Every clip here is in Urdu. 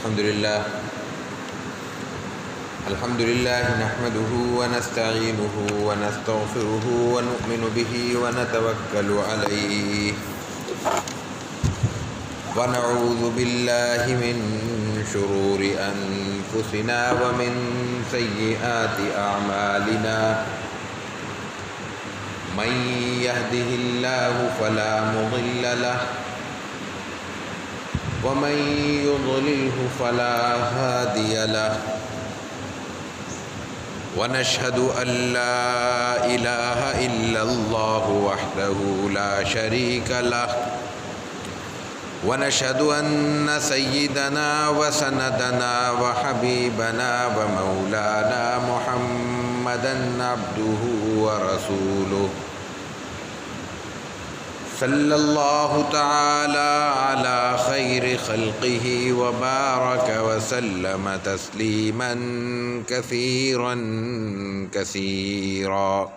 الحمد لله نحمده ونستعينه ونستغفره ونؤمن به ونتوكل عليه ونعوذ بالله من شرور أنفسنا ومن سيئات أعمالنا من يهده الله فلا مضل له ومن يضلله فلا هادي له ونشهد أن لا إله إلا الله وحده لا شريك له ونشهد أن سيدنا وسندنا وحبيبنا ومولانا محمدا عبده ورسوله صلى الله تعالى على خير خلقه وبارك وسلم تسليما كثيرا كثيرا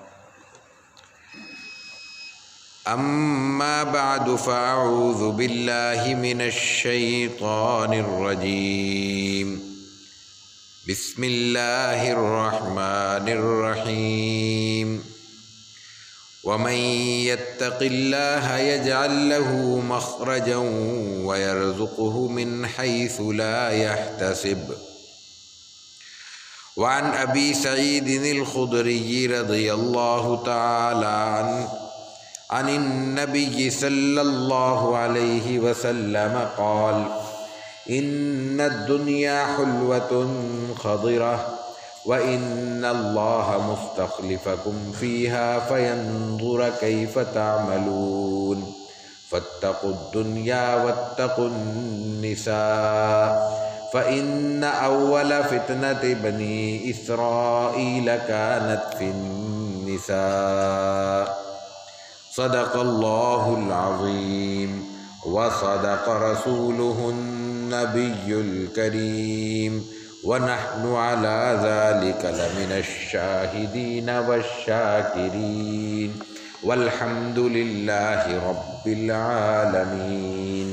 أما بعد فأعوذ بالله من الشيطان الرجيم بسم الله الرحمن الرحيم ومن يتق الله يجعل له مخرجا ويرزقه من حيث لا يحتسب وعن أبي سعيد الخدري رضي الله تعالى عن النبي صلى الله عليه وسلم قال إن الدنيا حلوة خضرة وإن الله مستخلفكم فيها فينظر كيف تعملون فاتقوا الدنيا واتقوا النساء فإن أول فتنة بني إسرائيل كانت في النساء صدق الله العظيم وصدق رسوله النبي الكريم ونحن على ذلك لمن الشاهدين والشاكرين والحمد لله رب العالمين۔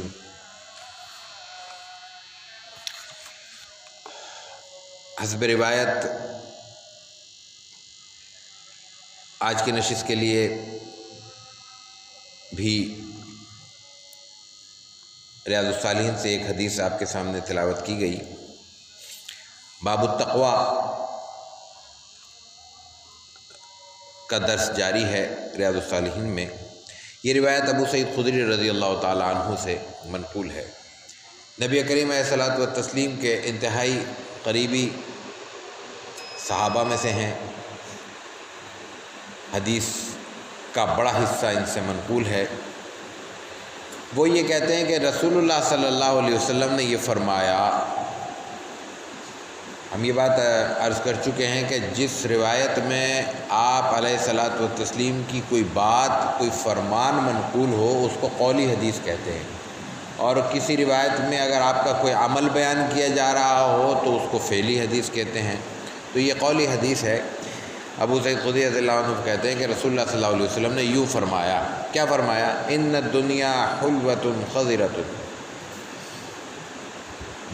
حسب روایت آج کی نشست کے لیے بھی ریاض الصالحین سے ایک حدیث آپ کے سامنے تلاوت کی گئی۔ باب التقوی کا درس جاری ہے ریاض الصالحین میں۔ یہ روایت ابو سعید خدری رضی اللہ تعالی عنہ سے منقول ہے۔ نبی کریم علیہ الصلوۃ والتسلیم کے انتہائی قریبی صحابہ میں سے ہیں۔ حدیث کا بڑا حصہ ان سے منقول ہے۔ وہ یہ کہتے ہیں کہ رسول اللہ صلی اللہ علیہ وسلم نے یہ فرمایا، ہم یہ بات عرض کر چکے ہیں کہ جس روایت میں آپ علیہ الصلوۃ والتسلیم کی کوئی بات، کوئی فرمان منقول ہو اس کو قولی حدیث کہتے ہیں، اور کسی روایت میں اگر آپ کا کوئی عمل بیان کیا جا رہا ہو تو اس کو فعلی حدیث کہتے ہیں۔ تو یہ قولی حدیث ہے۔ ابو سعید خدری رضی اللہ عنہ کہتے ہیں کہ رسول اللہ صلی اللہ علیہ وسلم نے یوں فرمایا، کیا فرمایا؟ ان الدنیا حلوۃ خضرۃ،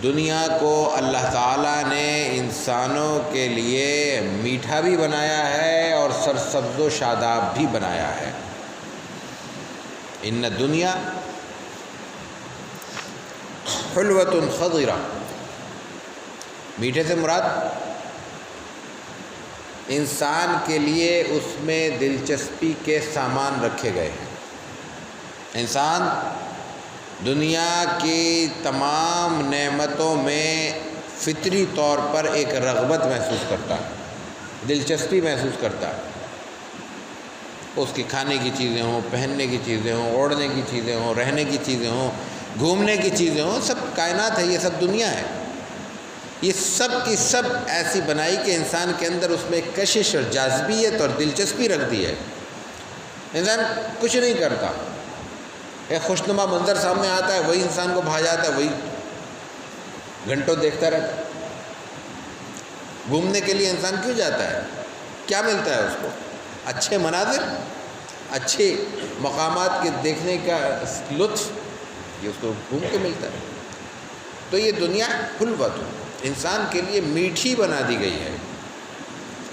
دنیا کو اللہ تعالیٰ نے انسانوں کے لیے میٹھا بھی بنایا ہے اور سرسبز و شاداب بھی بنایا ہے۔ ان الدنیا حلوۃ خضرہ، میٹھے سے مراد انسان کے لیے اس میں دلچسپی کے سامان رکھے گئے ہیں۔ انسان دنیا کی تمام نعمتوں میں فطری طور پر ایک رغبت محسوس کرتا ہے، دلچسپی محسوس کرتا ہے۔ اس کی کھانے کی چیزیں ہوں، پہننے کی چیزیں ہوں، اوڑھنے کی چیزیں ہوں، رہنے کی چیزیں ہوں، گھومنے کی چیزیں ہوں، سب کائنات ہے، یہ سب دنیا ہے۔ یہ سب کی سب ایسی بنائی کہ انسان کے اندر اس میں ایک کشش اور جاذبیت اور دلچسپی رکھتی ہے۔ انسان کچھ نہیں کرتا، ایک خوشنما منظر سامنے آتا ہے، وہی انسان کو بھا جاتا ہے، وہی گھنٹوں دیکھتا رہتا ہے۔ گھومنے کے لیے انسان کیوں جاتا ہے؟ کیا ملتا ہے اس کو؟ اچھے مناظر، اچھے مقامات کے دیکھنے کا لطف، یہ اس کو گھوم کے ملتا ہے۔ تو یہ دنیا حلوۃ انسان کے لیے میٹھی بنا دی گئی ہے،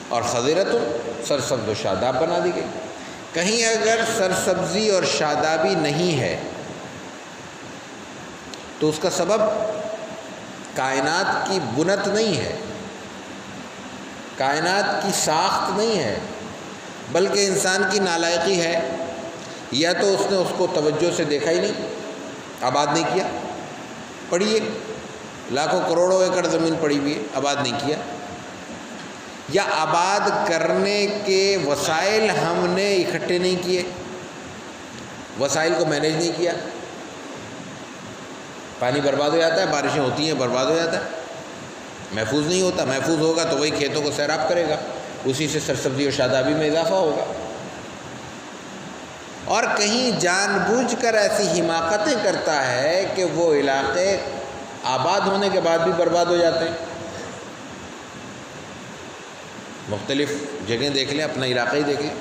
اور خضرۃ سرسبز و شاداب بنا دی گئی۔ کہیں اگر سرسبزی اور شادابی نہیں ہے تو اس کا سبب کائنات کی بنت نہیں ہے، کائنات کی ساخت نہیں ہے، بلکہ انسان کی نالائقی ہے۔ یا تو اس نے اس کو توجہ سے دیکھا ہی نہیں، آباد نہیں کیا۔ پڑھیے لاکھوں کروڑوں ایکڑ زمین پڑی ہوئی ہے، آباد نہیں کیا، یا آباد کرنے کے وسائل ہم نے اکٹھے نہیں کیے، وسائل کو مینیج نہیں کیا۔ پانی برباد ہو جاتا ہے، بارشیں ہوتی ہیں برباد ہو جاتا ہے، محفوظ نہیں ہوتا۔ محفوظ ہوگا تو وہی کھیتوں کو سیراب کرے گا، اسی سے سرسبزی و شادابی میں اضافہ ہوگا۔ اور کہیں جان بوجھ کر ایسی حماقتیں کرتا ہے کہ وہ علاقے آباد ہونے کے بعد بھی برباد ہو جاتے ہیں۔ مختلف جگہیں دیکھ لیں، اپنا علاقہ ہی دیکھ لیں،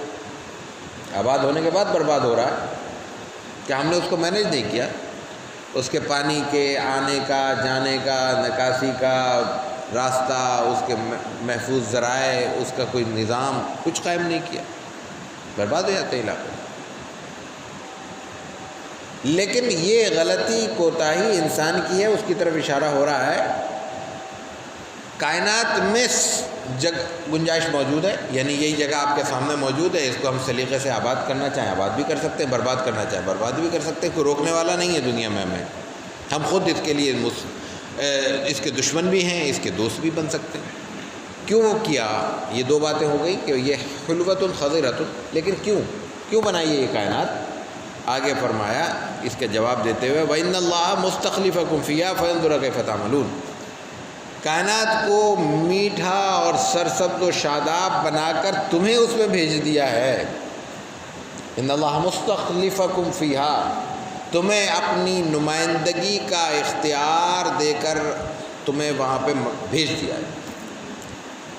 آباد ہونے کے بعد برباد ہو رہا ہے کہ ہم نے اس کو مینیج نہیں کیا، اس کے پانی کے آنے کا، جانے کا، نکاسی کا راستہ، اس کے محفوظ ذرائع، اس کا کوئی نظام کچھ قائم نہیں کیا، برباد ہو جاتے علاقے۔ لیکن یہ غلطی کوتاہی انسان کی ہے، اس کی طرف اشارہ ہو رہا ہے۔ کائنات میں گنجائش موجود ہے، یعنی یہی جگہ آپ کے سامنے موجود ہے، اس کو ہم سلیقے سے آباد کرنا چاہیں آباد بھی کر سکتے ہیں، برباد کرنا چاہیں برباد بھی کر سکتے ہیں، کوئی روکنے والا نہیں ہے دنیا میں ہمیں۔ ہم خود اس کے لیے اس کے دشمن بھی ہیں، اس کے دوست بھی بن سکتے ہیں۔ کیوں کیا؟ یہ دو باتیں ہو گئی کہ یہ حلوۃ خضرۃ، لیکن کیوں بنائی ہے یہ کائنات؟ آگے فرمایا اس کے جواب دیتے ہوئے وَإِنَّ اللَّهَ مُسْتَخْلِفَكُمْ فِيهَا فَيَنظُرَ كَيْفَ تَعْمَلُونَ۔ کائنات کو میٹھا اور سرسبز و شاداب بنا کر تمہیں اس میں بھیج دیا ہے۔ ان اللہ مستخلفکم فیہا، تمہیں اپنی نمائندگی کا اختیار دے کر تمہیں وہاں پہ بھیج دیا ہے،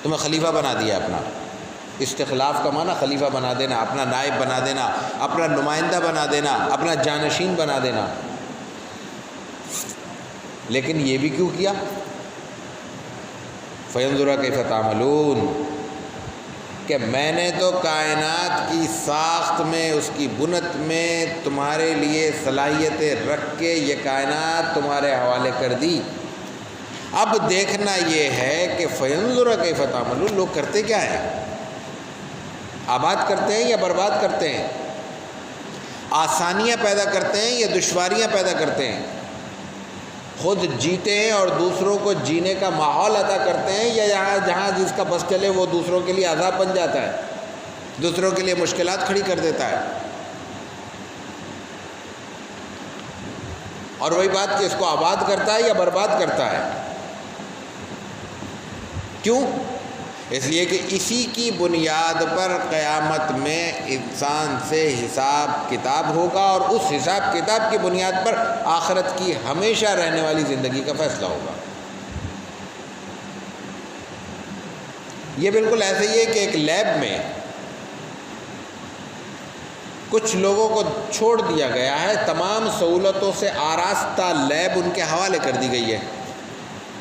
تمہیں خلیفہ بنا دیا اپنا۔ استخلاف کا معنی خلیفہ بنا دینا، اپنا نائب بنا دینا، اپنا نمائندہ بنا دینا، اپنا جانشین بنا دینا۔ لیکن یہ بھی کیوں کیا؟ فَيَنظُرَ كَيْفَ تَعْمَلُونَ، کہ میں نے تو کائنات کی ساخت میں، اس کی بنت میں تمہارے لیے صلاحیتیں رکھ کے یہ کائنات تمہارے حوالے کر دی۔ اب دیکھنا یہ ہے کہ فَيَنظُرَ كَيْفَ تَعْمَلُونَ، لوگ کرتے کیا ہیں؟ آباد کرتے ہیں یا برباد کرتے ہیں؟ آسانیاں پیدا کرتے ہیں یا دشواریاں پیدا کرتے ہیں؟ خود جیتے ہیں اور دوسروں کو جینے کا ماحول عطا کرتے ہیں، یا جہاں جس کا بس چلے وہ دوسروں کے لیے عذاب بن جاتا ہے، دوسروں کے لیے مشکلات کھڑی کر دیتا ہے؟ اور وہی بات کہ اس کو آباد کرتا ہے یا برباد کرتا ہے؟ کیوں؟ اس لیے کہ اسی کی بنیاد پر قیامت میں انسان سے حساب کتاب ہوگا، اور اس حساب کتاب کی بنیاد پر آخرت کی ہمیشہ رہنے والی زندگی کا فیصلہ ہوگا۔ یہ بالکل ایسے ہی ہے کہ ایک لیب میں کچھ لوگوں کو چھوڑ دیا گیا ہے، تمام سہولتوں سے آراستہ لیب ان کے حوالے کر دی گئی ہے،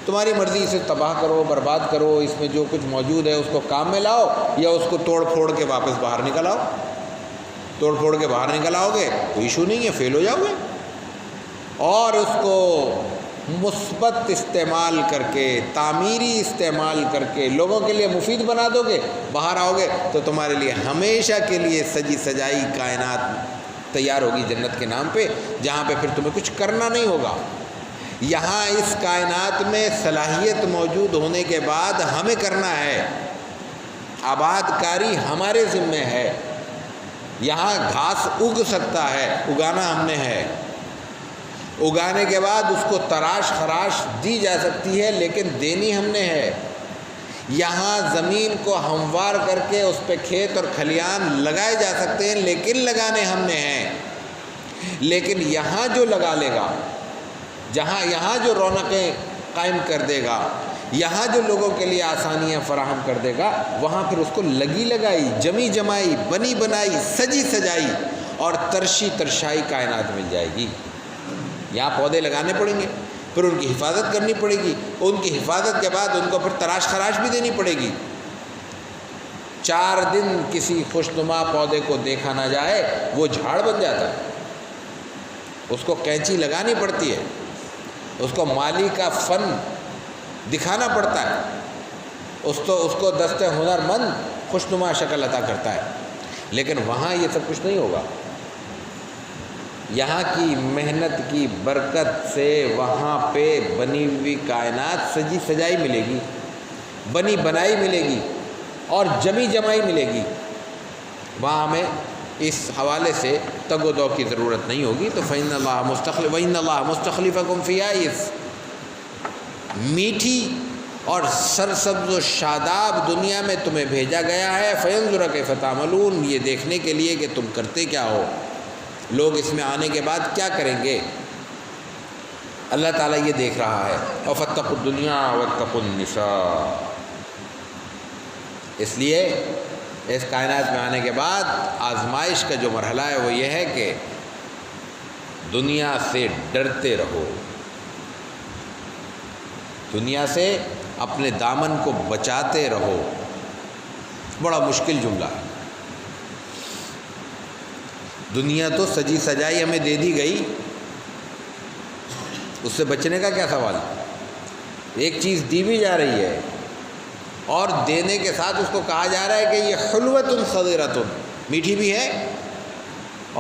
تمہاری مرضی اسے تباہ کرو، برباد کرو، اس میں جو کچھ موجود ہے اس کو کام میں لاؤ، یا اس کو توڑ پھوڑ کے واپس باہر نکل آؤ۔ توڑ پھوڑ کے باہر نکل آؤ گے کوئی ایشو نہیں ہے، فیل ہو جاؤ گے، اور اس کو مثبت استعمال کر کے، تعمیری استعمال کر کے لوگوں کے لیے مفید بنا دو گے، باہر آؤ گے تو تمہارے لیے ہمیشہ کے لیے سجی سجائی کائنات تیار ہوگی جنت کے نام پہ، جہاں پہ پھر تمہیں کچھ کرنا نہیں ہوگا۔ یہاں اس کائنات میں صلاحیت موجود ہونے کے بعد ہمیں کرنا ہے، آباد کاری ہمارے ذمہ ہے۔ یہاں گھاس اگ سکتا ہے، اگانا ہم نے ہے، اگانے کے بعد اس کو تراش خراش دی جا سکتی ہے، لیکن دینی ہم نے ہے۔ یہاں زمین کو ہموار کر کے اس پہ کھیت اور کھلیان لگائے جا سکتے ہیں، لیکن لگانے ہم نے ہیں۔ لیکن یہاں جو لگا لے گا، یہاں جو رونقیں قائم کر دے گا، یہاں جو لوگوں کے لیے آسانیاں فراہم کر دے گا، وہاں پھر اس کو لگی لگائی، جمی جمائی، بنی بنائی، سجی سجائی اور ترشی ترشائی کائنات مل جائے گی۔ یہاں پودے لگانے پڑیں گے، پھر ان کی حفاظت کرنی پڑے گی، ان کی حفاظت کے بعد ان کو پھر تراش خراش بھی دینی پڑے گی۔ 4 دن کسی خوشنما پودے کو دیکھا نہ جائے وہ جھاڑ بن جاتا ہے، اس کو کینچی لگانی پڑتی ہے، اس کو مالی کا فن دکھانا پڑتا ہے، اس کو دست ہنر مند خوشنما شکل عطا کرتا ہے۔ لیکن وہاں یہ سب کچھ نہیں ہوگا، یہاں کی محنت کی برکت سے وہاں پہ بنی ہوئی کائنات سجی سجائی ملے گی، بنی بنائی ملے گی اور جمی جمائی ملے گی۔ وہاں ہمیں اس حوالے سے تگ و دو کی ضرورت نہیں ہوگی۔ تو وَإِنَّ اللَّهَ مُسْتَخْلِفَكُمْ فِيهَا، میٹھی اور سرسبز و شاداب دنیا میں تمہیں بھیجا گیا ہے، فَيَنظُرَ كَيْفَ تَعْمَلُونَ، یہ دیکھنے کے لیے کہ تم کرتے کیا ہو، لوگ اس میں آنے کے بعد کیا کریں گے۔ اللہ تعالیٰ یہ دیکھ رہا ہے۔ وَفَاتَّقُوا الدُّنْيَا وَاتَّقُوا النِّسَاءَ، اس لیے اس کائنات میں آنے کے بعد آزمائش کا جو مرحلہ ہے وہ یہ ہے کہ دنیا سے ڈرتے رہو، دنیا سے اپنے دامن کو بچاتے رہو۔ بڑا مشکل جملہ ہے۔ دنیا تو سجی سجائی ہمیں دے دی گئی، اس سے بچنے کا کیا سوال ہے؟ ایک چیز دی بھی جا رہی ہے اور دینے کے ساتھ اس کو کہا جا رہا ہے کہ یہ حلوۃ خضرۃ، میٹھی بھی ہے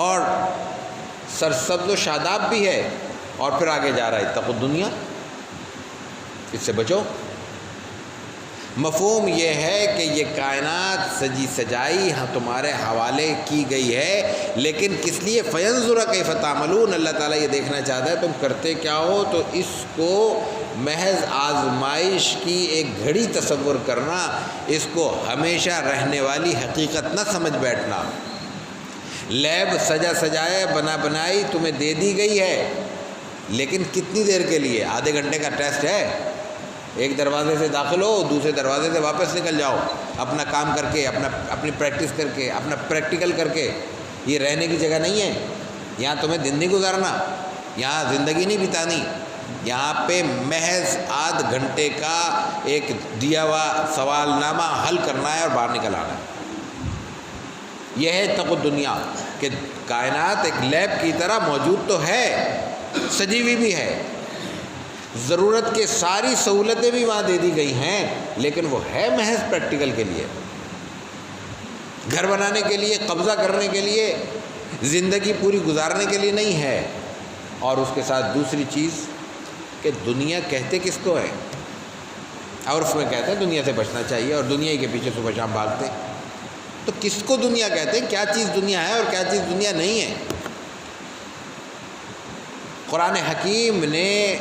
اور سرسبز و شاداب بھی ہے، اور پھر آگے جا رہا ہے اتقوا الدنیا، اس سے بچو۔ مفہوم یہ ہے کہ یہ کائنات سجی سجائی تمہارے حوالے کی گئی ہے، لیکن کس لیے؟ فَيَنظُرَ كَيْفَ تَعْمَلُونَ، اللہ تعالیٰ یہ دیکھنا چاہتا ہے تم کرتے کیا ہو۔ تو اس کو محض آزمائش کی ایک گھڑی تصور کرنا، اس کو ہمیشہ رہنے والی حقیقت نہ سمجھ بیٹھنا۔ لیب سجا سجایا بنا بنائی تمہیں دے دی گئی ہے، لیکن کتنی دیر کے لیے؟ آدھے گھنٹے کا ٹیسٹ ہے، ایک دروازے سے داخل ہو دوسرے دروازے سے واپس نکل جاؤ، اپنا کام کر کے، اپنی پریکٹس کر کے، اپنا پریکٹیکل کر کے۔ یہ رہنے کی جگہ نہیں ہے، یہاں تمہیں دن نہیں گزارنا، یہاں زندگی نہیں بتانی، یہاں پہ محض آدھ گھنٹے کا ایک دیا ہوا سوال نامہ حل کرنا ہے اور باہر نکل آنا ہے۔ یہ ہے اتقوا الدنیا، کہ کائنات ایک لیب کی طرح موجود تو ہے، سجی ہوئی بھی ہے، ضرورت کے ساری سہولتیں بھی وہاں دے دی گئی ہیں، لیکن وہ ہے محض پریکٹیکل کے لیے، گھر بنانے کے لیے، قبضہ کرنے کے لیے، زندگی پوری گزارنے کے لیے نہیں ہے۔ اور اس کے ساتھ دوسری چیز کہ دنیا کہتے کس کو ہے؟ اور اس میں کہتے ہیں دنیا سے بچنا چاہیے، اور دنیا کے پیچھے صبح شام بھاگتے ہیں۔ تو کس کو دنیا کہتے ہیں؟ کیا چیز دنیا ہے اور کیا چیز دنیا نہیں ہے؟ قرآن حکیم نے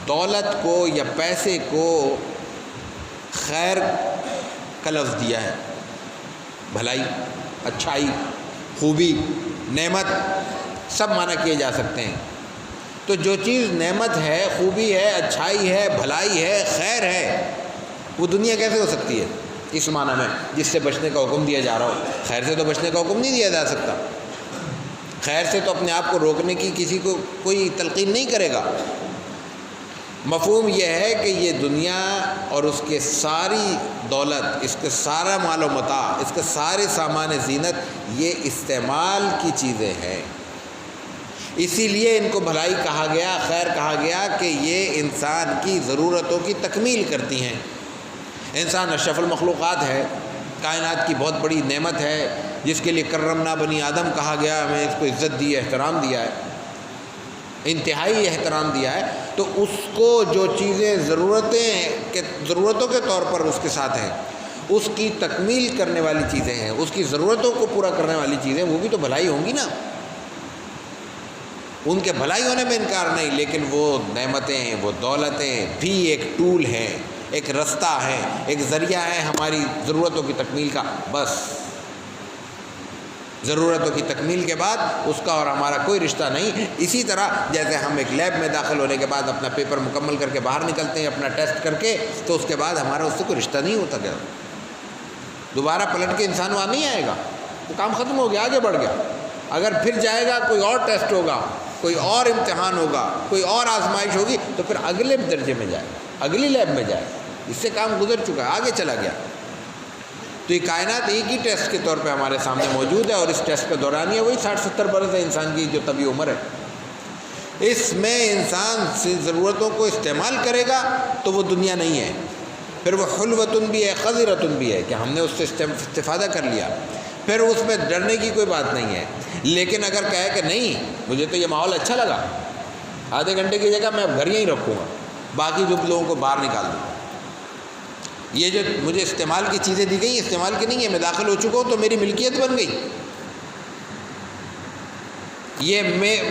دولت کو یا پیسے کو خیر کا لفظ دیا ہے، بھلائی، اچھائی، خوبی، نعمت، سب معنی کیے جا سکتے ہیں۔ تو جو چیز نعمت ہے، خوبی ہے، اچھائی ہے، بھلائی ہے، خیر ہے، وہ دنیا کیسے ہو سکتی ہے اس معنی میں جس سے بچنے کا حکم دیا جا رہا ہو؟ خیر سے تو بچنے کا حکم نہیں دیا جا سکتا، خیر سے تو اپنے آپ کو روکنے کی کسی کو کوئی تلقین نہیں کرے گا۔ مفہوم یہ ہے کہ یہ دنیا اور اس کے ساری دولت، اس کے سارا مال و متاع، اس کے سارے سامان زینت، یہ استعمال کی چیزیں ہیں، اسی لیے ان کو بھلائی کہا گیا، خیر کہا گیا کہ یہ انسان کی ضرورتوں کی تکمیل کرتی ہیں۔ انسان اشرف المخلوقات ہے، کائنات کی بہت بڑی نعمت ہے، جس کے لیے کرمنا بنی آدم کہا گیا، ہمیں اس کو عزت دی ہے، احترام دیا ہے، انتہائی احترام دیا ہے۔ تو اس کو جو چیزیں ضرورتوں کے طور پر اس کے ساتھ ہیں، اس کی تکمیل کرنے والی چیزیں ہیں، اس کی ضرورتوں کو پورا کرنے والی چیزیں، وہ بھی تو بھلائی ہوں گی نا، ان کے بھلائی ہونے میں انکار نہیں، لیکن وہ نعمتیں، وہ دولتیں بھی ایک ٹول ہیں، ایک رستہ ہے، ایک ذریعہ ہے ہماری ضرورتوں کی تکمیل کا، بس۔ ضرورتوں کی تکمیل کے بعد اس کا اور ہمارا کوئی رشتہ نہیں۔ اسی طرح جیسے ہم ایک لیب میں داخل ہونے کے بعد اپنا پیپر مکمل کر کے باہر نکلتے ہیں اپنا ٹیسٹ کر کے، تو اس کے بعد ہمارا اس سے کوئی رشتہ نہیں ہوتا گیا، دوبارہ پلٹ کے انسان وہاں نہیں آئے گا، وہ کام ختم ہو گیا، آگے بڑھ گیا۔ اگر پھر جائے گا، کوئی اور ٹیسٹ ہوگا، کوئی اور امتحان ہوگا، کوئی اور آزمائش ہوگی، تو پھر اگلے درجے میں جائے، اگلی لیب میں جائے، اس سے کام گزر چکا ہے، آگے چلا گیا۔ تو یہ کائنات ایک ہی ٹیسٹ کے طور پہ ہمارے سامنے موجود ہے، اور اس ٹیسٹ کا دورانیہ وہی 60-70 برس ہے انسان کی جو طبی عمر ہے۔ اس میں انسان ضرورتوں کو استعمال کرے گا تو وہ دنیا نہیں ہے، پھر وہ حلوتن بھی ہے، خضرتن بھی ہے کہ ہم نے اس سے استفادہ کر لیا، پھر اس میں ڈرنے کی کوئی بات نہیں ہے۔ لیکن اگر کہے کہ نہیں مجھے تو یہ ماحول اچھا لگا، آدھے گھنٹے کی جگہ میں اب گھر یہیں رکھوں گا، باقی جو لوگوں کو باہر نکال دوں گا، یہ جو مجھے استعمال کی چیزیں دی گئی استعمال کی نہیں ہے، میں داخل ہو چکا ہوں تو میری ملکیت بن گئی، یہ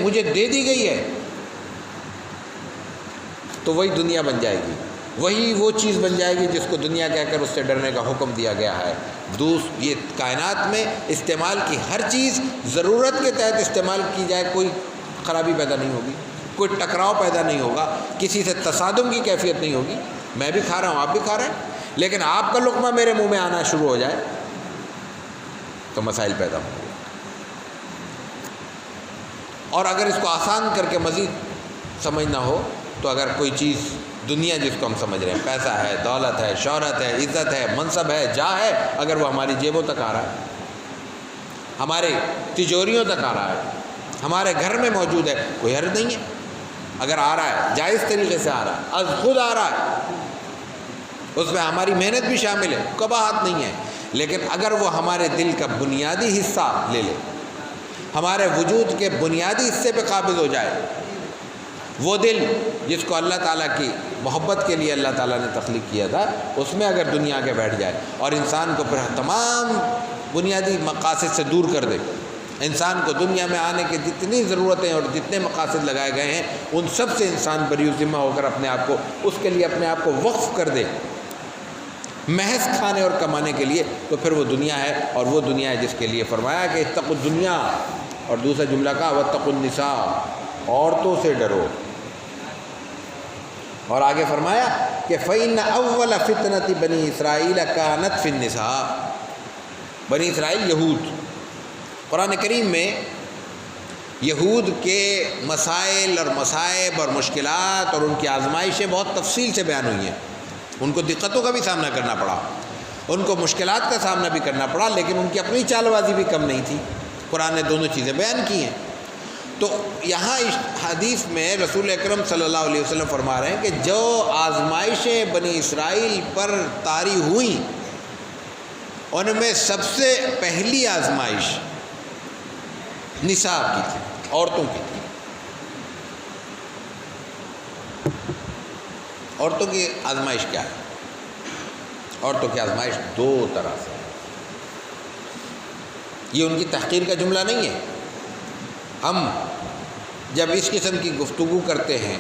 مجھے دے دی گئی ہے، تو وہی دنیا بن جائے گی، وہی وہ چیز بن جائے گی جس کو دنیا کہہ کر اس سے ڈرنے کا حکم دیا گیا ہے۔ یہ کائنات میں استعمال کی ہر چیز ضرورت کے تحت استعمال کی جائے، کوئی خرابی پیدا نہیں ہوگی، کوئی ٹکراؤ پیدا نہیں ہوگا، کسی سے تصادم کی کیفیت نہیں ہوگی۔ میں بھی کھا رہا ہوں، آپ بھی کھا رہے ہیں، لیکن آپ کا لقمہ میرے منہ میں آنا شروع ہو جائے تو مسائل پیدا ہوں گے۔ اور اگر اس کو آسان کر کے مزید سمجھنا ہو تو اگر کوئی چیز دنیا جس کو ہم سمجھ رہے ہیں، پیسہ ہے، دولت ہے، شہرت ہے، عزت ہے، منصب ہے، جاہ ہے، اگر وہ ہماری جیبوں تک آ رہا ہے، ہمارے تجوریوں تک آ رہا ہے، ہمارے گھر میں موجود ہے، کوئی حرج نہیں ہے۔ اگر آ رہا ہے جائز طریقے سے آ رہا ہے، از خود آ رہا ہے، اس میں ہماری محنت بھی شامل ہے، قباحت نہیں ہے، لیکن اگر وہ ہمارے دل کا بنیادی حصہ لے لے، ہمارے وجود کے بنیادی حصے پہ قابض ہو جائے، وہ دل جس کو اللہ تعالیٰ کی محبت کے لیے اللہ تعالیٰ نے تخلیق کیا تھا، اس میں اگر دنیا کے بیٹھ جائے اور انسان کو پھر تمام بنیادی مقاصد سے دور کر دے، انسان کو دنیا میں آنے کی جتنی ضرورتیں اور جتنے مقاصد لگائے گئے ہیں ان سب سے انسان بری ذمہ ہو کر اپنے آپ کو اس کے لیے اپنے آپ کو وقف کر دے محض کھانے اور کمانے کے لیے، تو پھر وہ دنیا ہے، اور وہ دنیا ہے جس کے لیے فرمایا کہ اتقوا الدنیا، اور دوسرا جملہ کہا واتقوا النساء، عورتوں سے ڈرو، اور آگے فرمایا کہ فإن أول فتنة بنی اسرائیل كانت في النساء، بنی اسرائیل یہود، قرآن کریم میں یہود کے مسائل اور مصائب اور مشکلات اور ان کی آزمائشیں بہت تفصیل سے بیان ہوئی ہیں، ان کو دقتوں کا بھی سامنا کرنا پڑا، ان کو مشکلات کا سامنا بھی کرنا پڑا، لیکن ان کی اپنی چال بازی بھی کم نہیں تھی، قرآن نے دونوں چیزیں بیان کی ہیں۔ تو یہاں اس حدیث میں رسول اکرم صلی اللہ علیہ وسلم فرما رہے ہیں کہ جو آزمائشیں بنی اسرائیل پر طاری ہوئیں ان میں سب سے پہلی آزمائش نساء کی تھی، عورتوں کی تھی۔ عورتوں کی آزمائش کیا ہے؟ عورتوں کی آزمائش دو طرح سے، یہ ان کی تحقیر کا جملہ نہیں ہے۔ ہم جب اس قسم کی گفتگو کرتے ہیں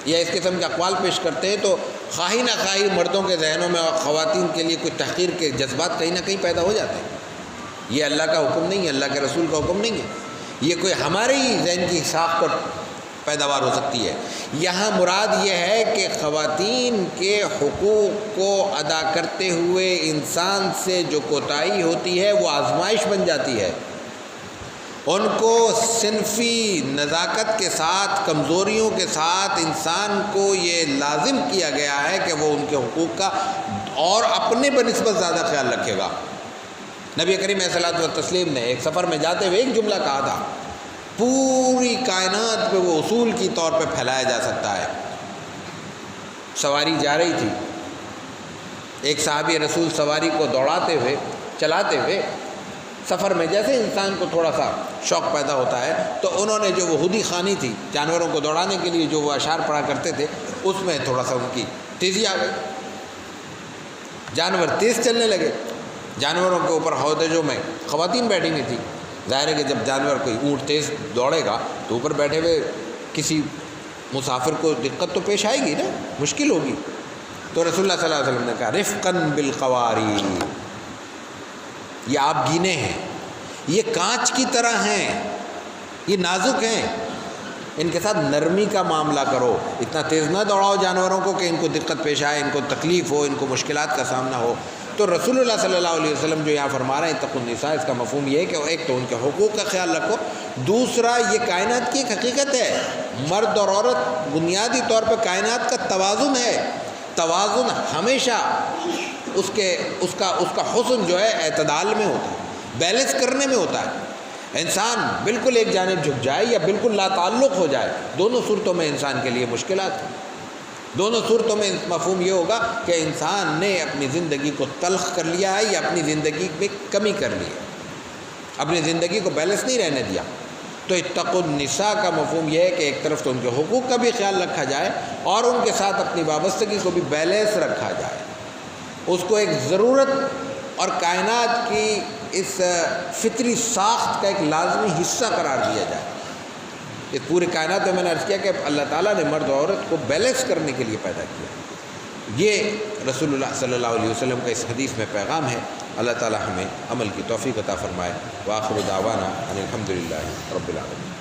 یا اس قسم کے اقوال پیش کرتے ہیں تو خواہی نہ خواہی مردوں کے ذہنوں میں اور خواتین کے لیے کوئی تحقیر کے جذبات کہیں نہ کہیں پیدا ہو جاتے ہیں۔ یہ اللہ کا حکم نہیں ہے، اللہ کے رسول کا حکم نہیں ہے، یہ کوئی ہمارے ہی ذہن کی ساخت پر پیداوار ہو سکتی ہے۔ یہاں مراد یہ ہے کہ خواتین کے حقوق کو ادا کرتے ہوئے انسان سے جو کوتاہی ہوتی ہے وہ آزمائش بن جاتی ہے، ان کو صنفی نزاکت کے ساتھ، کمزوریوں کے ساتھ انسان کو یہ لازم کیا گیا ہے کہ وہ ان کے حقوق کا اور اپنے بنسبت زیادہ خیال رکھے گا۔ نبی کریم علیہ الصلوۃ والتسلیم نے ایک سفر میں جاتے ہوئے ایک جملہ کہا تھا، پوری کائنات پہ وہ اصول کی طور پہ پھیلایا جا سکتا ہے۔ سواری جا رہی تھی، ایک صحابی رسول سواری کو دوڑاتے ہوئے چلاتے ہوئے سفر میں جیسے انسان کو تھوڑا سا شوق پیدا ہوتا ہے تو انہوں نے جو وہ ہدی خوانی تھی جانوروں کو دوڑانے کے لیے جو وہ اشعار پڑھا کرتے تھے اس میں تھوڑا سا ان کی تیزی آ گئی، جانور تیز چلنے لگے، جانوروں کے اوپر ہودجوں میں خواتین بیٹھی ہوئی تھی۔ ظاہر ہے کہ جب جانور کوئی اونٹ تیز دوڑے گا تو اوپر بیٹھے ہوئے کسی مسافر کو دقت تو پیش آئے گی نا، مشکل ہوگی۔ تو رسول اللہ صلی اللہ علیہ وسلم نے کہا رفقاً بالقواری، یہ آپ گینے ہیں، یہ کانچ کی طرح ہیں، یہ نازک ہیں، ان کے ساتھ نرمی کا معاملہ کرو، اتنا تیز نہ دوڑاؤ جانوروں کو کہ ان کو دقت پیش آئے، ان کو تکلیف ہو، ان کو مشکلات کا سامنا ہو۔ تو رسول اللہ صلی اللہ علیہ وسلم جو یہاں فرما رہے ہیں اتقوا النساء، اس کا مفہوم یہ ہے کہ ایک تو ان کے حقوق کا خیال رکھو، دوسرا یہ کائنات کی ایک حقیقت ہے، مرد اور عورت بنیادی طور پہ کائنات کا توازن ہے، توازن ہمیشہ اس کا حسن جو ہے اعتدال میں ہوتا ہے، بیلنس کرنے میں ہوتا ہے۔ انسان بالکل ایک جانب جھک جائے یا بالکل لا تعلق ہو جائے، دونوں صورتوں میں انسان کے لیے مشکلات ہیں۔ دونوں صورتوں میں مفہوم یہ ہوگا کہ انسان نے اپنی زندگی کو تلخ کر لیا ہے یا اپنی زندگی میں کمی کر لی ہے، اپنی زندگی کو بیلنس نہیں رہنے دیا۔ تو اتقوا النساء کا مفہوم یہ ہے کہ ایک طرف تو ان کے حقوق کا بھی خیال رکھا جائے اور ان کے ساتھ اپنی وابستگی کو بھی بیلنس رکھا جائے، اس کو ایک ضرورت اور کائنات کی اس فطری ساخت کا ایک لازمی حصہ قرار دیا جائے۔ اس پوری کائنات میں نے عرض کیا کہ اللہ تعالیٰ نے مرد و عورت کو بیلنس کرنے کے لیے پیدا کیا۔ یہ رسول اللہ صلی اللہ علیہ وسلم کا اس حدیث میں پیغام ہے۔ اللہ تعالیٰ ہمیں عمل کی توفیق عطا فرمائے۔ وآخر دعوانا ان الحمد للہ رب العالمین۔